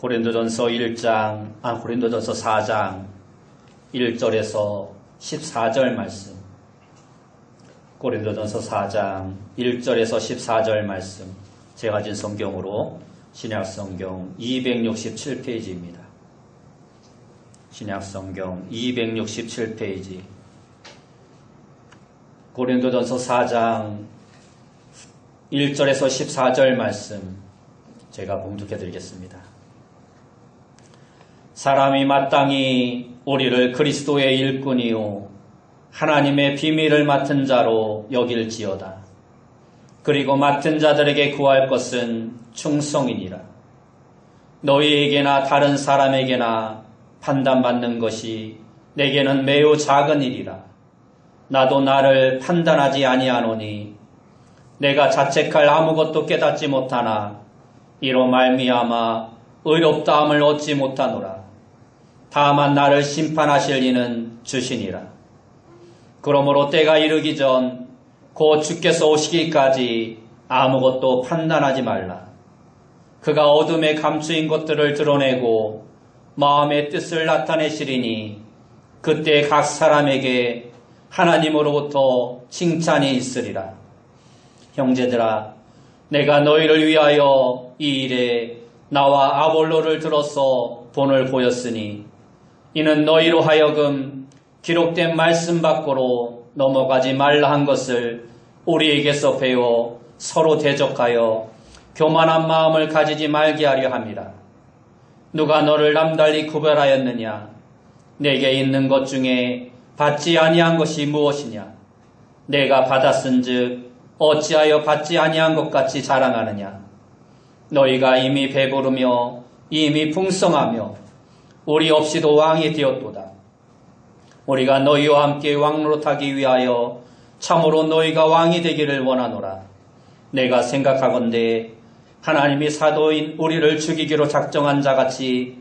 고린도전서 4장 1절에서 14절 말씀. 고린도전서 4장 1절에서 14절 말씀. 제가 가진 성경으로 신약성경 267페이지입니다. 신약성경 267페이지. 고린도전서 4장 1절에서 14절 말씀 제가 봉독해 드리겠습니다. 사람이 마땅히 우리를 그리스도의 일꾼이요 하나님의 비밀을 맡은 자로 여길지어다. 그리고 맡은 자들에게 구할 것은 충성이니라. 너희에게나 다른 사람에게나 판단받는 것이 내게는 매우 작은 일이라. 나도 나를 판단하지 아니하노니 내가 자책할 아무것도 깨닫지 못하나 이로 말미암아 의롭다함을 얻지 못하노라. 다만 나를 심판하실 이는 주시니라. 그러므로 때가 이르기 전 곧 주께서 오시기까지 아무것도 판단하지 말라. 그가 어둠에 감추인 것들을 드러내고 마음의 뜻을 나타내시리니 그때 각 사람에게 하나님으로부터 칭찬이 있으리라. 형제들아, 내가 너희를 위하여 이 일에 나와 아볼로를 들어서 본을 보였으니 이는 너희로 하여금 기록된 말씀 밖으로 넘어가지 말라 한 것을 우리에게서 배워 서로 대적하여 교만한 마음을 가지지 말게 하려 함이라. 누가 너를 남달리 구별하였느냐? 내게 있는 것 중에 받지 아니한 것이 무엇이냐? 내가 받았은즉 어찌하여 받지 아니한 것 같이 자랑하느냐? 너희가 이미 배부르며 이미 풍성하며 우리 없이도 왕이 되었도다. 우리가 너희와 함께 왕노릇하기 위하여 참으로 너희가 왕이 되기를 원하노라. 내가 생각하건대 하나님이 사도인 우리를 죽이기로 작정한 자같이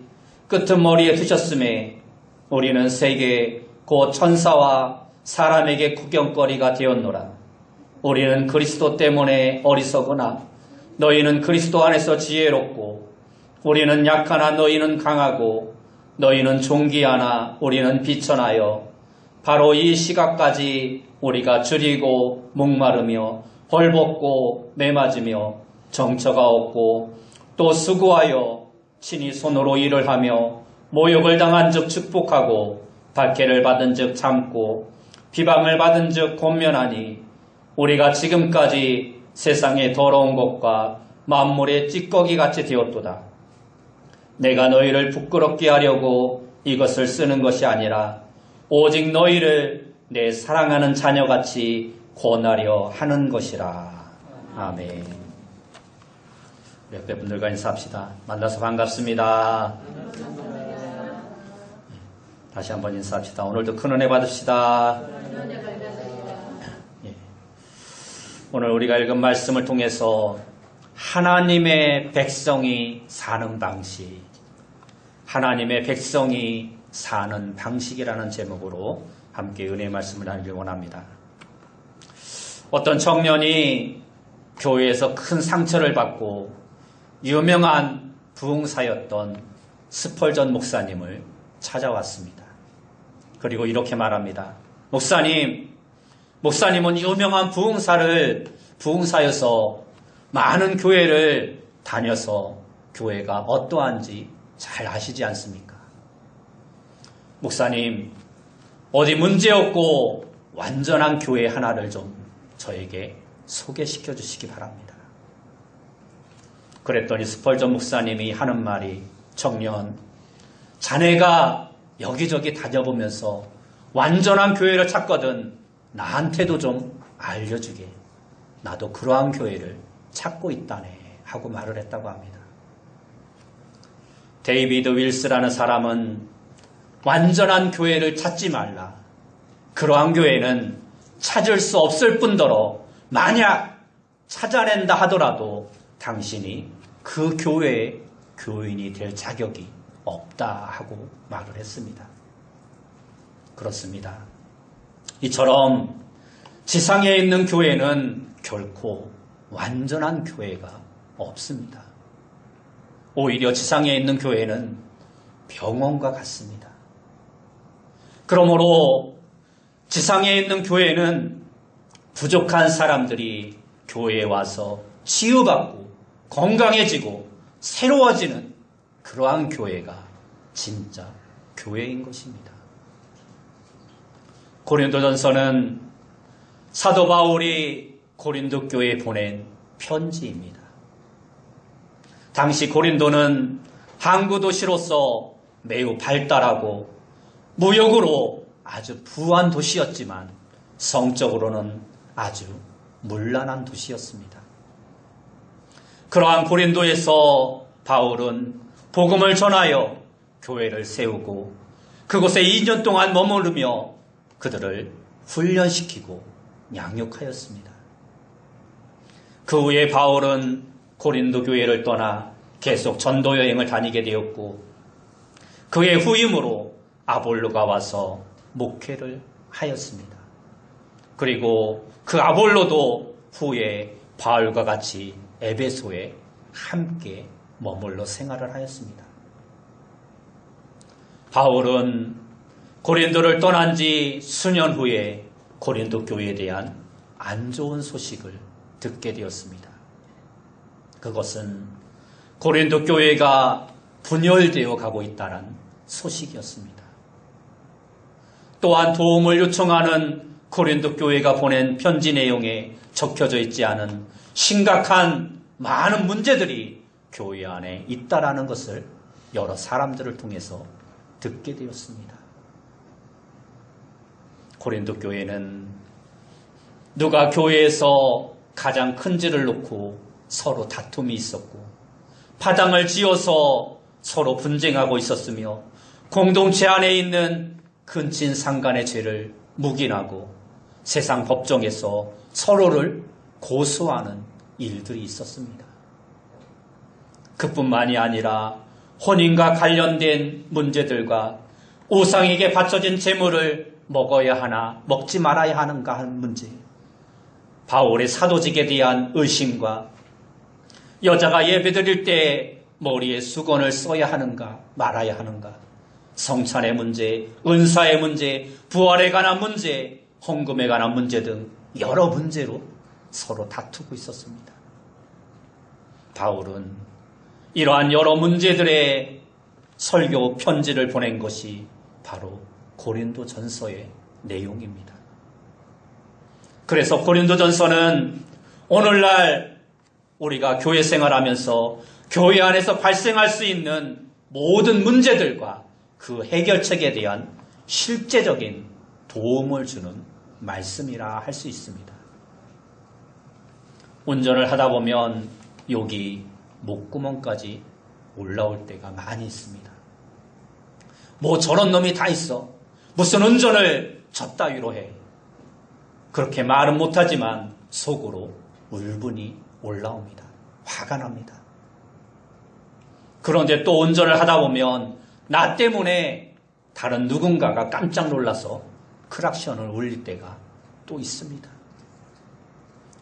끄트머리에 두셨음에 우리는 세계 곧 천사와 사람에게 구경거리가 되었노라. 우리는 그리스도 때문에 어리석으나 너희는 그리스도 안에서 지혜롭고 우리는 약하나 너희는 강하고 너희는 존귀하나 우리는 비천하여 바로 이 시각까지 우리가 줄이고 목마르며 벌벗고 매맞으며 정처가 없고 또 수고하여 친히 손으로 일을 하며 모욕을 당한 즉 축복하고 박해를 받은 즉 참고 비방을 받은 즉 권면하니 우리가 지금까지 세상의 더러운 것과 만물의 찌꺼기 같이 되었도다. 내가 너희를 부끄럽게 하려고 이것을 쓰는 것이 아니라 오직 너희를 내 사랑하는 자녀같이 권하려 하는 것이라. 아멘. 옆에분들과 인사합시다. 만나서 반갑습니다. 다시 한번 인사합시다. 오늘도 큰 은혜 받읍시다. 오늘 우리가 읽은 말씀을 통해서 하나님의 백성이 사는 방식, 하나님의 백성이 사는 방식이라는 제목으로 함께 은혜의 말씀을 나누길 원합니다. 어떤 청년이 교회에서 큰 상처를 받고 유명한 부흥사였던 스펄전 목사님을 찾아왔습니다. 그리고 이렇게 말합니다. 목사님은 유명한 부흥사여서 많은 교회를 다녀서 교회가 어떠한지 잘 아시지 않습니까? 목사님, 어디 문제없고 완전한 교회 하나를 좀 저에게 소개시켜 주시기 바랍니다. 그랬더니 스펄전 목사님이 하는 말이, 청년, 자네가 여기저기 다녀보면서 완전한 교회를 찾거든 나한테도 좀 알려주게. 나도 그러한 교회를 찾고 있다네 하고 말을 했다고 합니다. 데이비드 윌스라는 사람은 완전한 교회를 찾지 말라. 그러한 교회는 찾을 수 없을 뿐더러 만약 찾아낸다 하더라도 당신이 그 교회의 교인이 될 자격이 없다 하고 말을 했습니다. 그렇습니다. 이처럼 지상에 있는 교회는 결코 완전한 교회가 없습니다. 오히려 지상에 있는 교회는 병원과 같습니다. 그러므로 지상에 있는 교회는 부족한 사람들이 교회에 와서 치유받고 건강해지고 새로워지는 그러한 교회가 진짜 교회인 것입니다. 고린도전서는 사도 바울이 고린도 교회에 보낸 편지입니다. 당시 고린도는 항구 도시로서 매우 발달하고 무역으로 아주 부한 도시였지만 성적으로는 아주 문란한 도시였습니다. 그러한 고린도에서 바울은 복음을 전하여 교회를 세우고 그곳에 2년 동안 머무르며 그들을 훈련시키고 양육하였습니다. 그 후에 바울은 고린도 교회를 떠나 계속 전도 여행을 다니게 되었고 그의 후임으로 아볼로가 와서 목회를 하였습니다. 그리고 그 아볼로도 후에 바울과 같이 에베소에 함께 머물러 생활을 하였습니다. 바울은 고린도를 떠난 지 수년 후에 고린도 교회에 대한 안 좋은 소식을 듣게 되었습니다. 그것은 고린도 교회가 분열되어 가고 있다는 소식이었습니다. 또한 도움을 요청하는 고린도 교회가 보낸 편지 내용에 적혀져 있지 않은 심각한 많은 문제들이 교회 안에 있다라는 것을 여러 사람들을 통해서 듣게 되었습니다. 고린도 교회는 누가 교회에서 가장 큰 죄를 놓고 서로 다툼이 있었고 파당을 지어서 서로 분쟁하고 있었으며 공동체 안에 있는 근친상간의 죄를 묵인하고 세상 법정에서 서로를 고소하는 일들이 있었습니다. 그뿐만이 아니라 혼인과 관련된 문제들과 우상에게 바쳐진 재물을 먹어야 하나 먹지 말아야 하는가 하는 문제, 바울의 사도직에 대한 의심과 여자가 예배드릴 때 머리에 수건을 써야 하는가 말아야 하는가, 성찬의 문제, 은사의 문제, 부활에 관한 문제, 헌금에 관한 문제 등 여러 문제로 서로 다투고 있었습니다. 바울은 이러한 여러 문제들의 설교 편지를 보낸 것이 바로 고린도전서의 내용입니다. 그래서 고린도전서는 오늘날 우리가 교회 생활하면서 교회 안에서 발생할 수 있는 모든 문제들과 그 해결책에 대한 실제적인 도움을 주는 말씀이라 할 수 있습니다. 운전을 하다 보면 여기 목구멍까지 올라올 때가 많이 있습니다. 뭐 저런 놈이 다 있어. 무슨 운전을 저따위로 해. 그렇게 말은 못하지만 속으로 울분이 올라옵니다. 화가 납니다. 그런데 또 운전을 하다 보면 나 때문에 다른 누군가가 깜짝 놀라서 크락션을 울릴 때가 또 있습니다.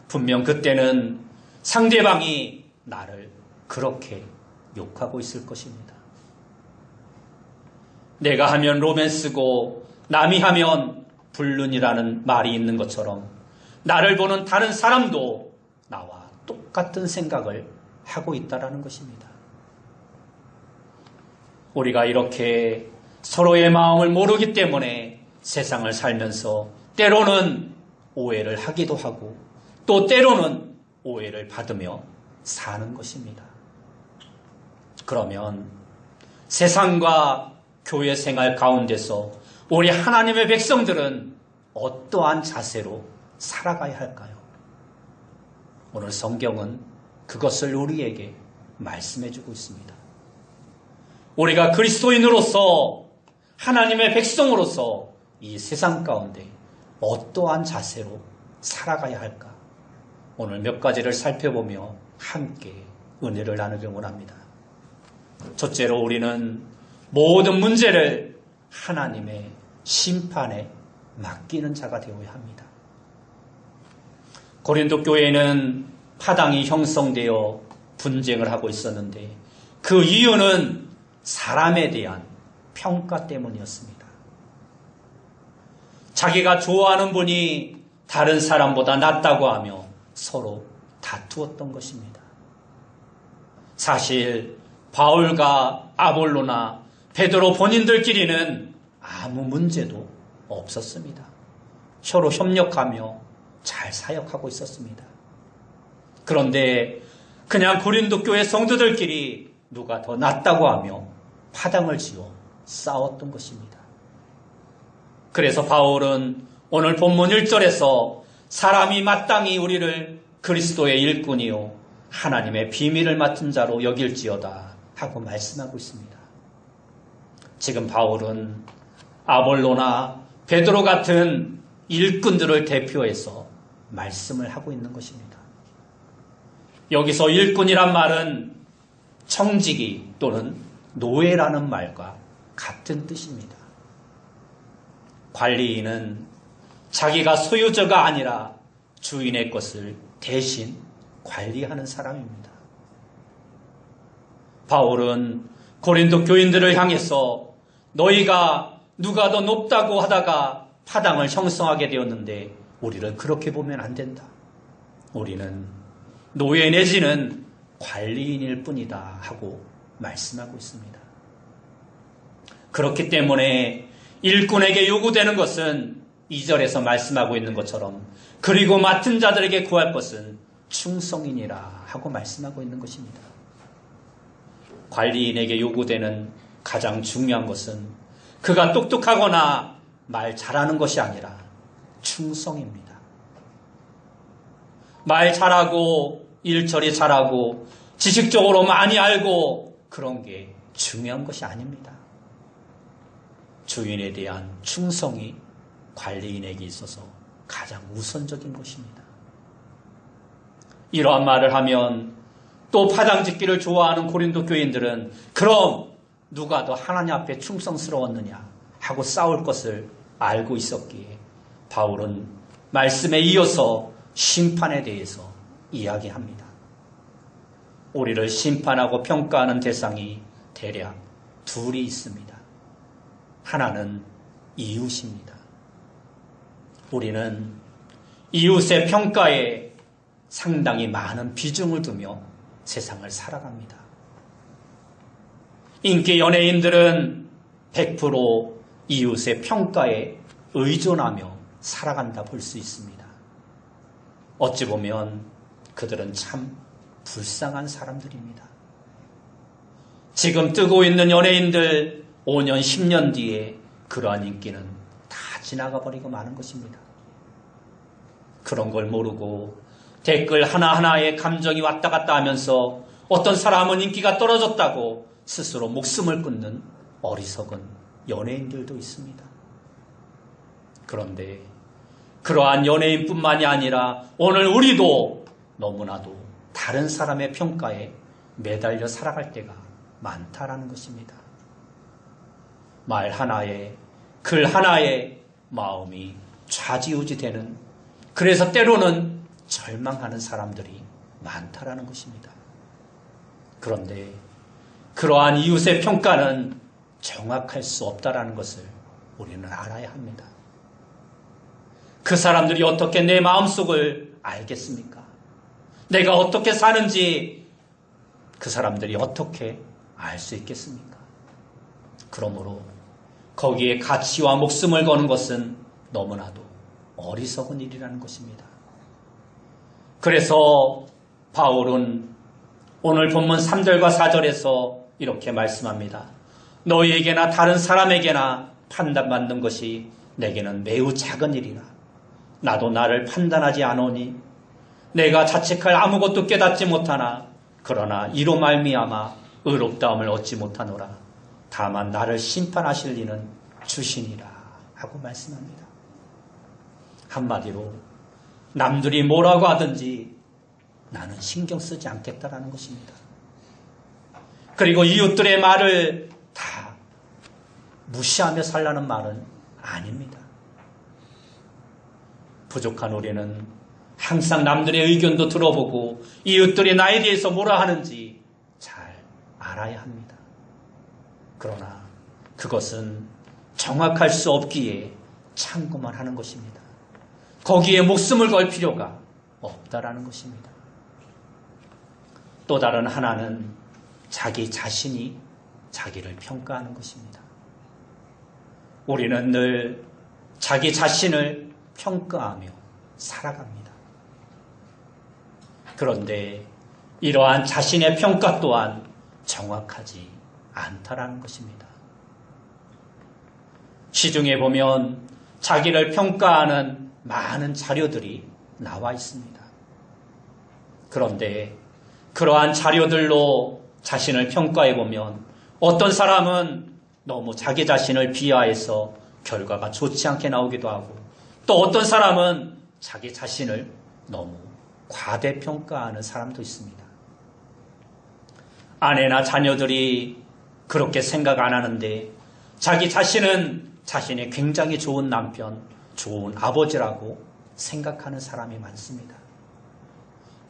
분명 그때는 상대방이 나를 그렇게 욕하고 있을 것입니다. 내가 하면 로맨스고 남이 하면 불륜이라는 말이 있는 것처럼 나를 보는 다른 사람도 나와 똑같은 생각을 하고 있다는 것입니다. 우리가 이렇게 서로의 마음을 모르기 때문에 세상을 살면서 때로는 오해를 하기도 하고 또 때로는 오해를 받으며 사는 것입니다. 그러면 세상과 교회 생활 가운데서 우리 하나님의 백성들은 어떠한 자세로 살아가야 할까요? 오늘 성경은 그것을 우리에게 말씀해주고 있습니다. 우리가 그리스도인으로서 하나님의 백성으로서 이 세상 가운데 어떠한 자세로 살아가야 할까? 오늘 몇 가지를 살펴보며 함께 은혜를 나누길 원합니다. 첫째로 우리는 모든 문제를 하나님의 심판에 맡기는 자가 되어야 합니다. 고린도 교회에는 파당이 형성되어 분쟁을 하고 있었는데 그 이유는 사람에 대한 평가 때문이었습니다. 자기가 좋아하는 분이 다른 사람보다 낫다고 하며 서로 다투었던 것입니다. 사실 바울과 아볼로나 베드로 본인들끼리는 아무 문제도 없었습니다. 서로 협력하며 잘 사역하고 있었습니다. 그런데 그냥 고린도 교회 성도들끼리 누가 더 낫다고 하며 파당을 지어 싸웠던 것입니다. 그래서 바울은 오늘 본문 1절에서 사람이 마땅히 우리를 그리스도의 일꾼이요 하나님의 비밀을 맡은 자로 여길지어다 하고 말씀하고 있습니다. 지금 바울은 아볼로나 베드로 같은 일꾼들을 대표해서 말씀을 하고 있는 것입니다. 여기서 일꾼이란 말은 청지기 또는 노예라는 말과 같은 뜻입니다. 관리인은 자기가 소유자가 아니라 주인의 것을 대신 관리하는 사람입니다. 바울은 고린도 교인들을 향해서 너희가 누가 더 높다고 하다가 파당을 형성하게 되었는데 우리를 그렇게 보면 안 된다. 우리는 노예 내지는 관리인일 뿐이다 하고 말씀하고 있습니다. 그렇기 때문에 일꾼에게 요구되는 것은 2절에서 말씀하고 있는 것처럼 그리고 맡은 자들에게 구할 것은 충성이니라 하고 말씀하고 있는 것입니다. 관리인에게 요구되는 가장 중요한 것은 그가 똑똑하거나 말 잘하는 것이 아니라 충성입니다. 말 잘하고 일처리 잘하고 지식적으로 많이 알고 그런 게 중요한 것이 아닙니다. 주인에 대한 충성이 관리인에게 있어서 가장 우선적인 것입니다. 이러한 말을 하면 또 파당짓기를 좋아하는 고린도 교인들은 그럼 누가 더 하나님 앞에 충성스러웠느냐 하고 싸울 것을 알고 있었기에 바울은 말씀에 이어서 심판에 대해서 이야기합니다. 우리를 심판하고 평가하는 대상이 대략 둘이 있습니다. 하나는 이웃입니다. 우리는 이웃의 평가에 상당히 많은 비중을 두며 세상을 살아갑니다. 인기 연예인들은 100% 이웃의 평가에 의존하며 살아간다 볼 수 있습니다. 어찌 보면 그들은 참 불쌍한 사람들입니다. 지금 뜨고 있는 연예인들 5년, 10년 뒤에 그러한 인기는 다 지나가 버리고 마는 것입니다. 그런 걸 모르고 댓글 하나하나에 감정이 왔다 갔다 하면서 어떤 사람은 인기가 떨어졌다고 스스로 목숨을 끊는 어리석은 연예인들도 있습니다. 그런데 그러한 연예인뿐만이 아니라 오늘 우리도 너무나도 다른 사람의 평가에 매달려 살아갈 때가 많다라는 것입니다. 말 하나에 글 하나에 마음이 좌지우지되는, 그래서 때로는 절망하는 사람들이 많다라는 것입니다. 그런데 그러한 이웃의 평가는 정확할 수 없다라는 것을 우리는 알아야 합니다. 그 사람들이 어떻게 내 마음속을 알겠습니까? 내가 어떻게 사는지 그 사람들이 어떻게 알 수 있겠습니까? 그러므로 거기에 가치와 목숨을 거는 것은 너무나도 어리석은 일이라는 것입니다. 그래서 바울은 오늘 본문 3절과 4절에서 이렇게 말씀합니다. 너희에게나 다른 사람에게나 판단받는 것이 내게는 매우 작은 일이라. 나도 나를 판단하지 않으니 내가 자책할 아무것도 깨닫지 못하나 그러나 이로 말미암아 의롭다함을 얻지 못하노라. 다만 나를 심판하실 이는 주시니라 하고 말씀합니다. 한마디로 남들이 뭐라고 하든지 나는 신경 쓰지 않겠다라는 것입니다. 그리고 이웃들의 말을 다 무시하며 살라는 말은 아닙니다. 부족한 우리는 항상 남들의 의견도 들어보고 이웃들이 나에 대해서 뭐라 하는지 잘 알아야 알아야 합니다. 그러나 그것은 정확할 수 없기에 참고만 하는 것입니다. 거기에 목숨을 걸 필요가 없다라는 것입니다. 또 다른 하나는 자기 자신이 자기를 평가하는 것입니다. 우리는 늘 자기 자신을 평가하며 살아갑니다. 그런데 이러한 자신의 평가 또한 정확하지 않다라는 것입니다. 시중에 보면 자기를 평가하는 많은 자료들이 나와 있습니다. 그런데 그러한 자료들로 자신을 평가해 보면 어떤 사람은 너무 자기 자신을 비하해서 결과가 좋지 않게 나오기도 하고, 또 어떤 사람은 자기 자신을 너무 과대평가하는 사람도 있습니다. 아내나 자녀들이 그렇게 생각 안 하는데 자기 자신은 자신이 굉장히 좋은 남편, 좋은 아버지라고 생각하는 사람이 많습니다.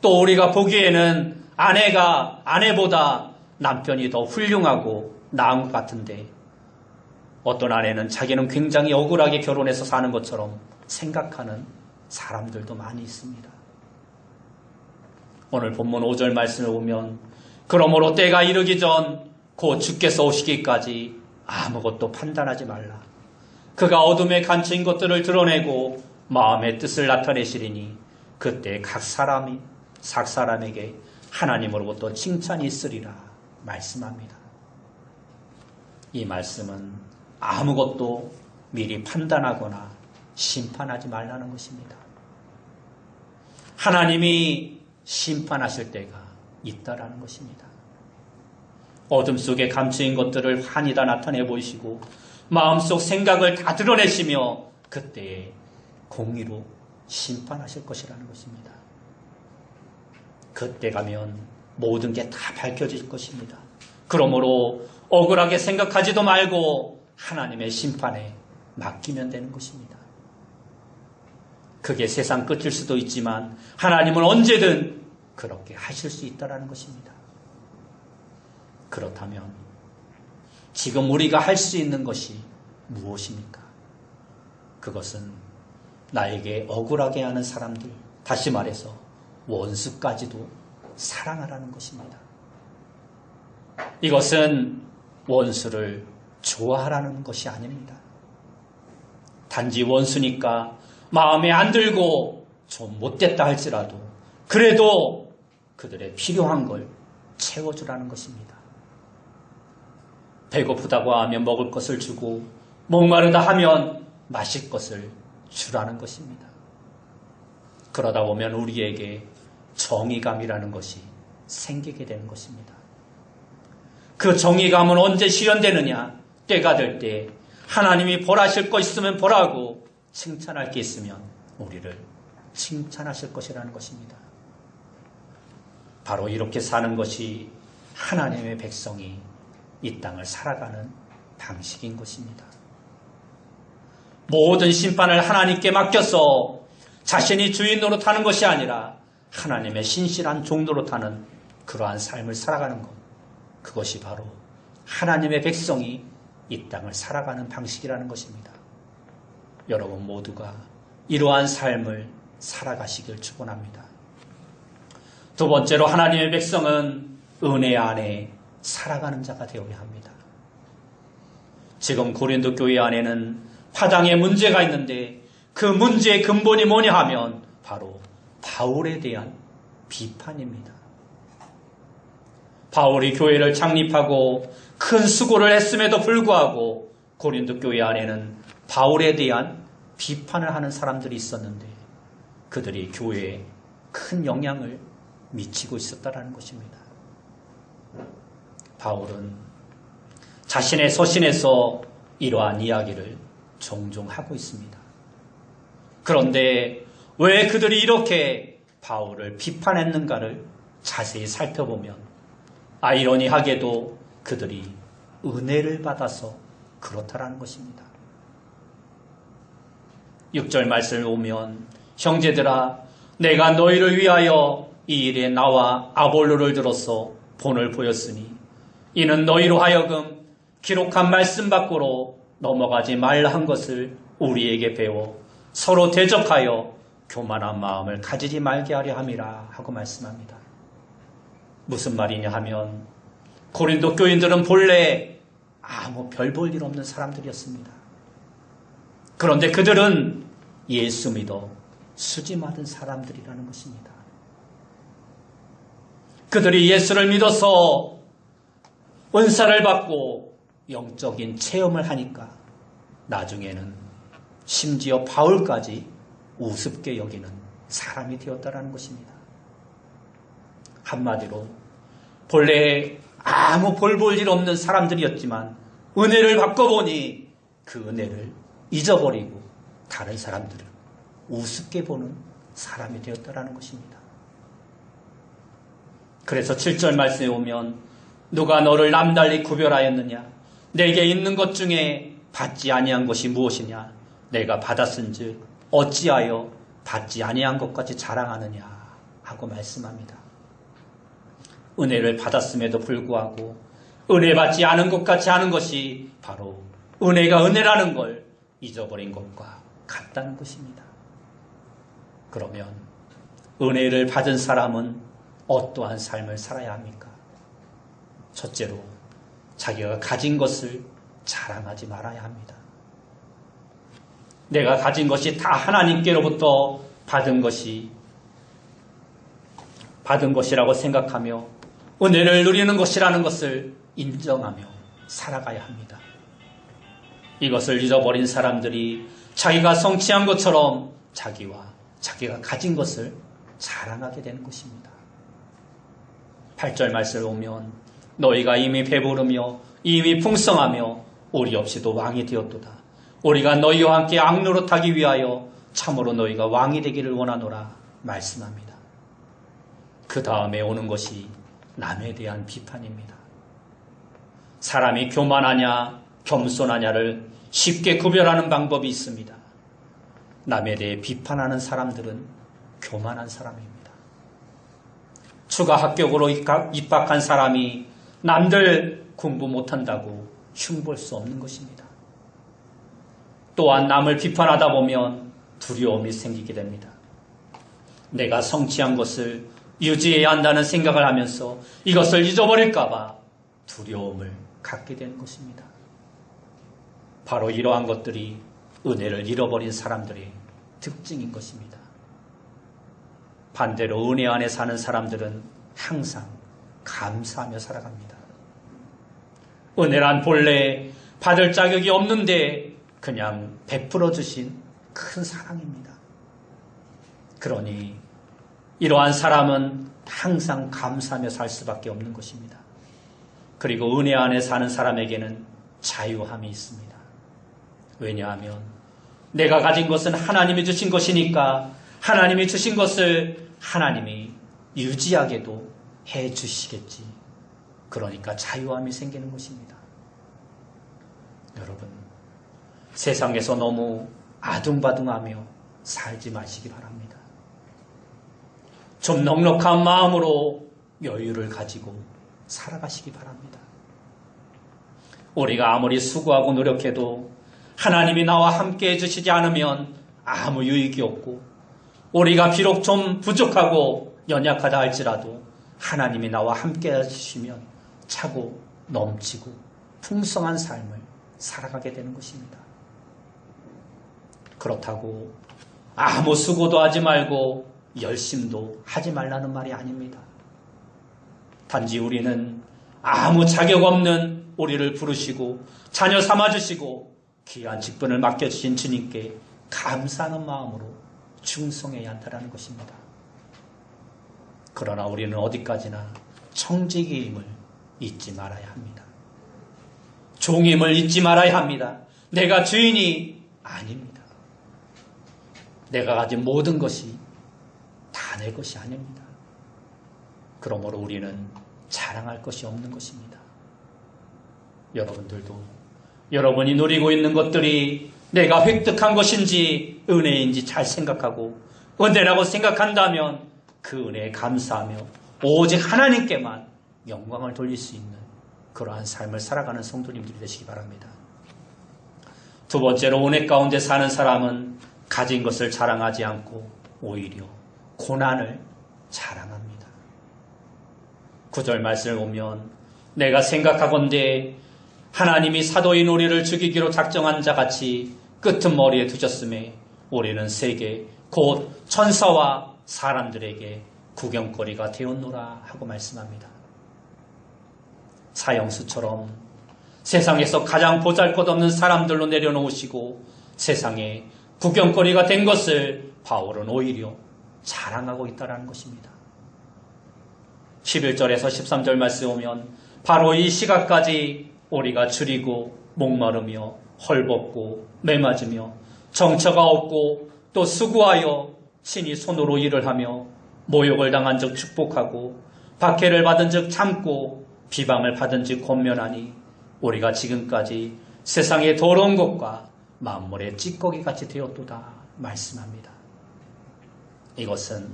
또 우리가 보기에는 아내가 아내보다 남편이 더 훌륭하고 나은 것 같은데, 어떤 아내는 자기는 굉장히 억울하게 결혼해서 사는 것처럼 생각하는 사람들도 많이 있습니다. 오늘 본문 5절 말씀을 보면, 그러므로 때가 이르기 전 곧 주께서 오시기까지 아무것도 판단하지 말라. 그가 어둠에 갇힌 것들을 드러내고 마음의 뜻을 나타내시리니 그때 각 사람에게 하나님으로부터 칭찬이 있으리라 말씀합니다. 이 말씀은 아무것도 미리 판단하거나 심판하지 말라는 것입니다. 하나님이 심판하실 때가 있다라는 것입니다. 어둠 속에 감추인 것들을 환히 다 나타내 보이시고 마음속 생각을 다 드러내시며 그때에 공의로 심판하실 것이라는 것입니다. 그때 가면 모든 게 다 밝혀질 것입니다. 그러므로 억울하게 생각하지도 말고 하나님의 심판에 맡기면 되는 것입니다. 그게 세상 끝일 수도 있지만 하나님은 언제든 그렇게 하실 수 있다는 것입니다. 그렇다면 지금 우리가 할 수 있는 것이 무엇입니까? 그것은 나에게 억울하게 하는 사람들, 다시 말해서 원수까지도 사랑하라는 것입니다. 이것은 원수를 좋아하라는 것이 아닙니다. 단지 원수니까 마음에 안 들고 좀 못됐다 할지라도 그래도 그들의 필요한 걸 채워주라는 것입니다. 배고프다고 하면 먹을 것을 주고 목마르다 하면 마실 것을 주라는 것입니다. 그러다 보면 우리에게 정의감이라는 것이 생기게 되는 것입니다. 그 정의감은 언제 실현되느냐? 때가 될 때 하나님이 벌하실 거 있으면 벌하고 칭찬할 게 있으면 우리를 칭찬하실 것이라는 것입니다. 바로 이렇게 사는 것이 하나님의 백성이 이 땅을 살아가는 방식인 것입니다. 모든 심판을 하나님께 맡겨서 자신이 주인 노릇하는 것이 아니라 하나님의 신실한 종 노릇하는 그러한 삶을 살아가는 것, 그것이 바로 하나님의 백성이 이 땅을 살아가는 방식이라는 것입니다. 여러분 모두가 이러한 삶을 살아가시길 축원합니다. 두 번째로 하나님의 백성은 은혜 안에 살아가는 자가 되어야 합니다. 지금 고린도 교회 안에는 파당에 문제가 있는데 그 문제의 근본이 뭐냐 하면 바로 바울에 대한 비판입니다. 바울이 교회를 창립하고 큰 수고를 했음에도 불구하고 고린도 교회 안에는 바울에 대한 비판을 하는 사람들이 있었는데 그들이 교회에 큰 영향을 미치고 있었다는 것입니다. 바울은 자신의 서신에서 이러한 이야기를 종종 하고 있습니다. 그런데 왜 그들이 이렇게 바울을 비판했는가를 자세히 살펴보면 아이러니하게도 그들이 은혜를 받아서 그렇다라는 것입니다. 6절 말씀을 보면 형제들아 내가 너희를 위하여 이 일에 나와 아볼로를 들어서 본을 보였으니 이는 너희로 하여금 기록한 말씀 밖으로 넘어가지 말라 한 것을 우리에게 배워 서로 대적하여 교만한 마음을 가지지 말게 하려 함이라 하고 말씀합니다. 무슨 말이냐 하면 고린도 교인들은 본래 아무 별 볼 일 없는 사람들이었습니다. 그런데 그들은 예수 믿어 수지 맞은 사람들이라는 것입니다. 그들이 예수를 믿어서 은사를 받고 영적인 체험을 하니까 나중에는 심지어 바울까지 우습게 여기는 사람이 되었다라는 것입니다. 한마디로 본래 아무 볼 일 없는 사람들이었지만 은혜를 받고 보니 그 은혜를 잊어버리고 다른 사람들을 우습게 보는 사람이 되었다라는 것입니다. 그래서 7절 말씀에 오면 누가 너를 남달리 구별하였느냐? 내게 있는 것 중에 받지 아니한 것이 무엇이냐? 내가 받았은즉 어찌하여 받지 아니한 것까지 자랑하느냐? 하고 말씀합니다. 은혜를 받았음에도 불구하고 은혜 받지 않은 것 같이 하는 것이 바로 은혜가 은혜라는 걸 잊어버린 것과 같다는 것입니다. 그러면 은혜를 받은 사람은 어떠한 삶을 살아야 합니까? 첫째로 자기가 가진 것을 자랑하지 말아야 합니다. 내가 가진 것이 다 하나님께로부터 받은 것이라고 생각하며 은혜를 누리는 것이라는 것을 인정하며 살아가야 합니다. 이것을 잊어버린 사람들이 자기가 성취한 것처럼 자기가 가진 것을 자랑하게 되는 것입니다. 8절 말씀을 보면 너희가 이미 배부르며 이미 풍성하며 우리 없이도 왕이 되었도다. 우리가 너희와 함께 악노릇하기 위하여 참으로 너희가 왕이 되기를 원하노라 말씀합니다. 그 다음에 오는 것이 남에 대한 비판입니다. 사람이 교만하냐 겸손하냐를 쉽게 구별하는 방법이 있습니다. 남에 대해 비판하는 사람들은 교만한 사람입니다. 추가 합격으로 입학한 사람이 남들 공부 못한다고 흉볼 수 없는 것입니다. 또한 남을 비판하다 보면 두려움이 생기게 됩니다. 내가 성취한 것을 유지해야 한다는 생각을 하면서 이것을 잊어버릴까봐 두려움을 갖게 되는 것입니다. 바로 이러한 것들이 은혜를 잃어버린 사람들의 특징인 것입니다. 반대로 은혜 안에 사는 사람들은 항상 감사하며 살아갑니다. 은혜란 본래 받을 자격이 없는데 그냥 베풀어 주신 큰 사랑입니다. 그러니 이러한 사람은 항상 감사하며 살 수밖에 없는 것입니다. 그리고 은혜 안에 사는 사람에게는 자유함이 있습니다. 왜냐하면 내가 가진 것은 하나님이 주신 것이니까 하나님이 주신 것을 하나님이 유지하게도 해 주시겠지. 그러니까 자유함이 생기는 것입니다. 여러분, 세상에서 너무 아둥바둥하며 살지 마시기 바랍니다. 좀 넉넉한 마음으로 여유를 가지고 살아가시기 바랍니다. 우리가 아무리 수고하고 노력해도 하나님이 나와 함께 해주시지 않으면 아무 유익이 없고, 우리가 비록 좀 부족하고 연약하다 할지라도 하나님이 나와 함께 해주시면 차고 넘치고 풍성한 삶을 살아가게 되는 것입니다. 그렇다고 아무 수고도 하지 말고 열심도 하지 말라는 말이 아닙니다. 단지 우리는 아무 자격 없는 우리를 부르시고 자녀 삼아주시고 귀한 직분을 맡겨주신 주님께 감사하는 마음으로 충성해야 한다는 것입니다. 그러나 우리는 어디까지나 청지기임을 잊지 말아야 합니다. 종임을 잊지 말아야 합니다. 내가 주인이 아닙니다. 내가 가진 모든 것이 다 내 것이 아닙니다. 그러므로 우리는 자랑할 것이 없는 것입니다. 여러분들도 여러분이 누리고 있는 것들이 내가 획득한 것인지 은혜인지 잘 생각하고 은혜라고 생각한다면 그 은혜에 감사하며 오직 하나님께만 영광을 돌릴 수 있는 그러한 삶을 살아가는 성도님들이 되시기 바랍니다. 두 번째로, 은혜 가운데 사는 사람은 가진 것을 자랑하지 않고 오히려 고난을 자랑합니다. 9절 말씀을 보면 내가 생각하건대 하나님이 사도인 우리를 죽이기로 작정한 자 같이 끄트머리에 두셨음에 우리는 세계 곧 천사와 사람들에게 구경거리가 되었노라 하고 말씀합니다. 사형수처럼 세상에서 가장 보잘것없는 사람들로 내려놓으시고 세상에 구경거리가 된 것을 바울은 오히려 자랑하고 있다는 것입니다. 11절에서 13절 말씀에 오면 바로 이 시각까지 우리가 줄이고 목마르며 헐벗고 매맞으며 정처가 없고 또 수고하여 친히 손으로 일을 하며 모욕을 당한 즉 축복하고 박해를 받은 즉 참고 비방을 받은 즉 권면하니 우리가 지금까지 세상의 더러운 것과 만물의 찌꺼기 같이 되었도다 말씀합니다. 이것은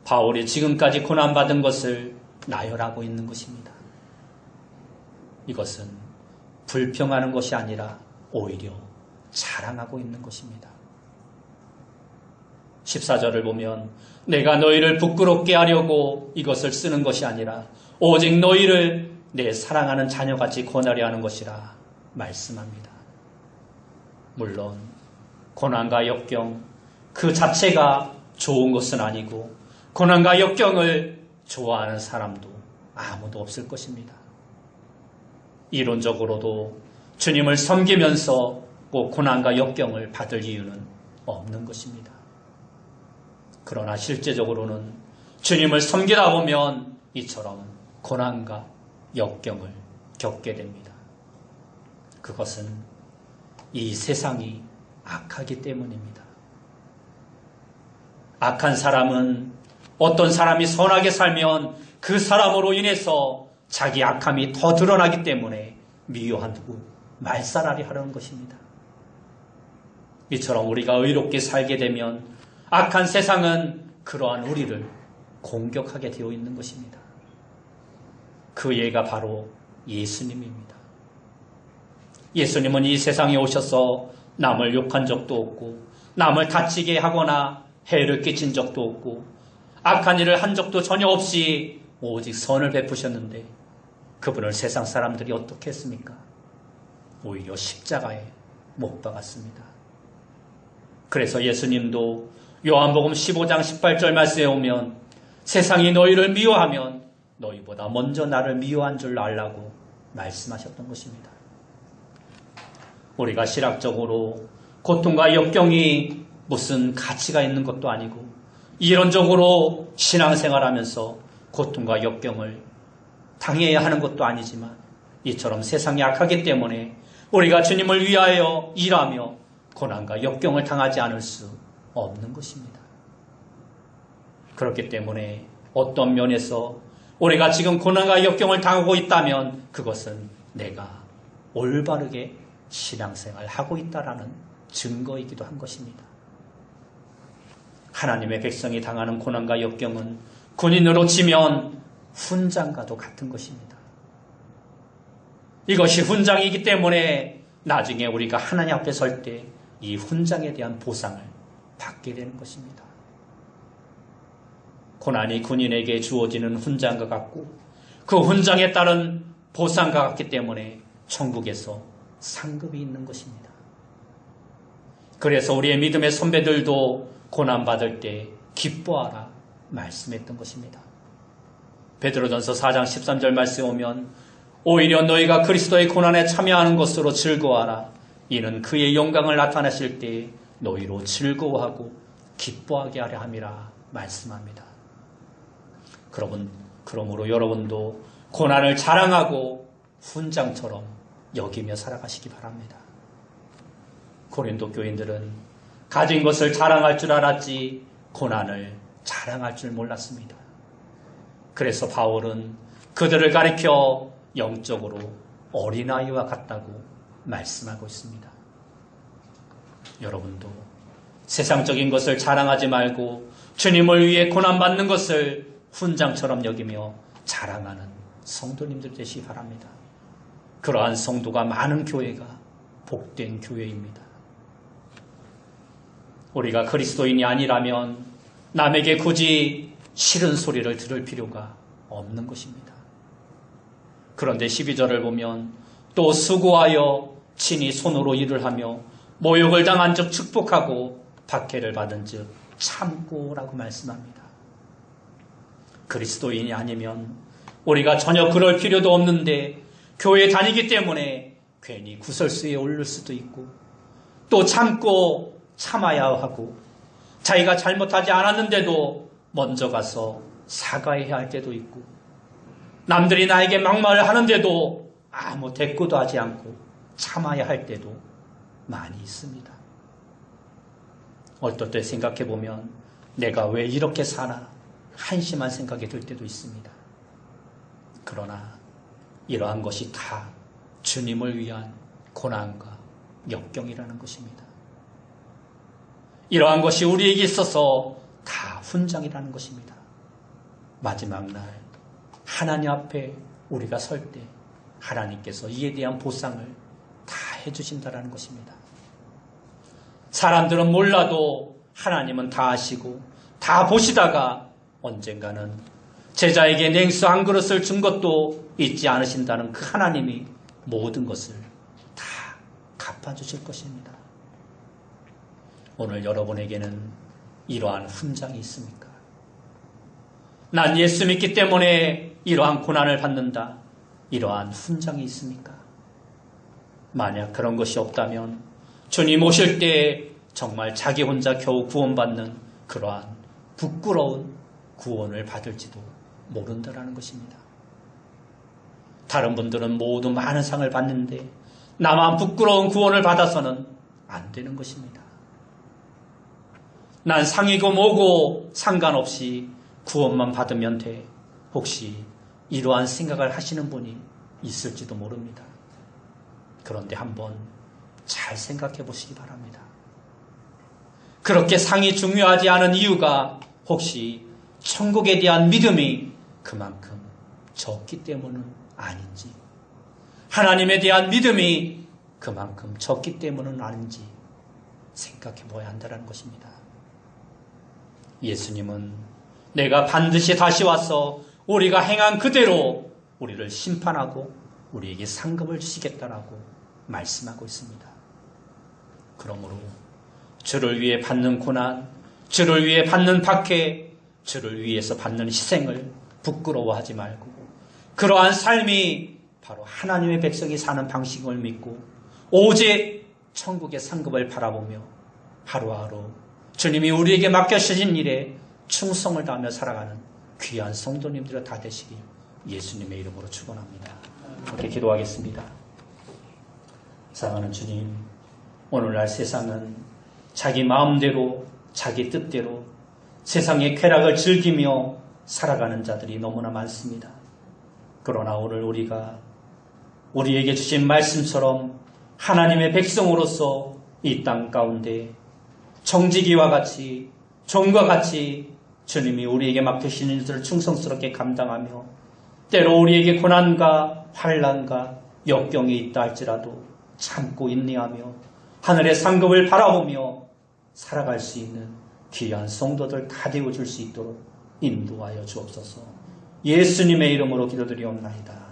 바울이 지금까지 고난받은 것을 나열하고 있는 것입니다. 이것은 불평하는 것이 아니라 오히려 자랑하고 있는 것입니다. 14절을 보면 내가 너희를 부끄럽게 하려고 이것을 쓰는 것이 아니라 오직 너희를 내 사랑하는 자녀같이 권하려 하는 것이라 말씀합니다. 물론 고난과 역경 그 자체가 좋은 것은 아니고 고난과 역경을 좋아하는 사람도 아무도 없을 것입니다. 이론적으로도 주님을 섬기면서 꼭 고난과 역경을 받을 이유는 없는 것입니다. 그러나 실제적으로는 주님을 섬기다 보면 이처럼 고난과 역경을 겪게 됩니다. 그것은 이 세상이 악하기 때문입니다. 악한 사람은 어떤 사람이 선하게 살면 그 사람으로 인해서 자기 악함이 더 드러나기 때문에 미워하고 말살하려 하는 것입니다. 이처럼 우리가 의롭게 살게 되면 악한 세상은 그러한 우리를 공격하게 되어 있는 것입니다. 그 예가 바로 예수님입니다. 예수님은 이 세상에 오셔서 남을 욕한 적도 없고 남을 다치게 하거나 해를 끼친 적도 없고 악한 일을 한 적도 전혀 없이 오직 선을 베푸셨는데 그분을 세상 사람들이 어떻게 했습니까? 오히려 십자가에 못 박았습니다. 그래서 예수님도 요한복음 15장 18절 말씀에 오면 세상이 너희를 미워하면 너희보다 먼저 나를 미워한 줄 알라고 말씀하셨던 것입니다. 우리가 실학적으로 고통과 역경이 무슨 가치가 있는 것도 아니고 이론적으로 신앙생활하면서 고통과 역경을 당해야 하는 것도 아니지만 이처럼 세상이 악하기 때문에 우리가 주님을 위하여 일하며 고난과 역경을 당하지 않을 수 없는 것입니다. 그렇기 때문에 어떤 면에서 우리가 지금 고난과 역경을 당하고 있다면 그것은 내가 올바르게 신앙생활을 하고 있다라는 증거이기도 한 것입니다. 하나님의 백성이 당하는 고난과 역경은 군인으로 치면 훈장과도 같은 것입니다. 이것이 훈장이기 때문에 나중에 우리가 하나님 앞에 설 때 이 훈장에 대한 보상을 받게 되는 것입니다. 고난이 군인에게 주어지는 훈장과 같고 그 훈장에 따른 보상과 같기 때문에 천국에서 상급이 있는 것입니다. 그래서 우리의 믿음의 선배들도 고난받을 때 기뻐하라 말씀했던 것입니다. 베드로전서 4장 13절 말씀에 오면 오히려 너희가 그리스도의 고난에 참여하는 것으로 즐거워하라. 이는 그의 영광을 나타내실 때 너희로 즐거워하고 기뻐하게 하려 함이라 말씀합니다. 그러므로 여러분도 고난을 자랑하고 훈장처럼 여기며 살아가시기 바랍니다. 고린도 교인들은 가진 것을 자랑할 줄 알았지 고난을 자랑할 줄 몰랐습니다. 그래서 바울은 그들을 가리켜 영적으로 어린아이와 같다고 말씀하고 있습니다. 여러분도 세상적인 것을 자랑하지 말고 주님을 위해 고난받는 것을 훈장처럼 여기며 자랑하는 성도님들 되시기 바랍니다. 그러한 성도가 많은 교회가 복된 교회입니다. 우리가 그리스도인이 아니라면 남에게 굳이 싫은 소리를 들을 필요가 없는 것입니다. 그런데 12절을 보면 또 수고하여 친히 손으로 일을 하며 모욕을 당한 즉 축복하고 박해를 받은 즉 참고라고 말씀합니다. 그리스도인이 아니면 우리가 전혀 그럴 필요도 없는데 교회에 다니기 때문에 괜히 구설수에 오를 수도 있고 또 참고 참아야 하고 자기가 잘못하지 않았는데도 먼저 가서 사과해야 할 때도 있고 남들이 나에게 막말을 하는데도 아무 대꾸도 하지 않고 참아야 할 때도 많이 있습니다. 어떨 때 생각해보면 내가 왜 이렇게 사나 한심한 생각이 들 때도 있습니다. 그러나 이러한 것이 다 주님을 위한 고난과 역경이라는 것입니다. 이러한 것이 우리에게 있어서 다 훈장이라는 것입니다. 마지막 날 하나님 앞에 우리가 설 때 하나님께서 이에 대한 보상을 다 해주신다는 것입니다. 사람들은 몰라도 하나님은 다 아시고 다 보시다가 언젠가는 제자에게 냉수 한 그릇을 준 것도 잊지 않으신다는 그 하나님이 모든 것을 다 갚아주실 것입니다. 오늘 여러분에게는 이러한 훈장이 있습니까? 난 예수 믿기 때문에 이러한 고난을 받는다. 이러한 훈장이 있습니까? 만약 그런 것이 없다면 주님 오실 때 정말 자기 혼자 겨우 구원받는 그러한 부끄러운 구원을 받을지도 모른다라는 것입니다. 다른 분들은 모두 많은 상을 받는데 나만 부끄러운 구원을 받아서는 안 되는 것입니다. 난 상이고 뭐고 상관없이 구원만 받으면 돼. 혹시 이러한 생각을 하시는 분이 있을지도 모릅니다. 그런데 한번 잘 생각해 보시기 바랍니다. 그렇게 상이 중요하지 않은 이유가 혹시 천국에 대한 믿음이 그만큼 적기 때문은 아닌지, 하나님에 대한 믿음이 그만큼 적기 때문은 아닌지 생각해 보아야 한다는 것입니다. 예수님은 내가 반드시 다시 와서 우리가 행한 그대로 우리를 심판하고 우리에게 상급을 주시겠다라고 말씀하고 있습니다. 그러므로 주를 위해 받는 고난, 주를 위해 받는 박해, 주를 위해서 받는 희생을 부끄러워하지 말고 그러한 삶이 바로 하나님의 백성이 사는 방식을 믿고 오직 천국의 상급을 바라보며 하루하루 주님이 우리에게 맡겨주신 일에 충성을 다하며 살아가는 귀한 성도님들 다 되시길 예수님의 이름으로 축원합니다. 그렇게 기도하겠습니다. 사랑하는 주님, 오늘날 세상은 자기 마음대로 자기 뜻대로 세상의 쾌락을 즐기며 살아가는 자들이 너무나 많습니다. 그러나 오늘 우리가 우리에게 주신 말씀처럼 하나님의 백성으로서 이 땅 가운데 정직이와 같이 종과 같이 주님이 우리에게 맡기신 일들을 충성스럽게 감당하며 때로 우리에게 고난과 환난과 역경이 있다 할지라도 참고 인내하며 하늘의 상급을 바라보며 살아갈 수 있는 귀한 성도들 다 되어줄 수 있도록 인도하여 주옵소서. 예수님의 이름으로 기도드리옵나이다.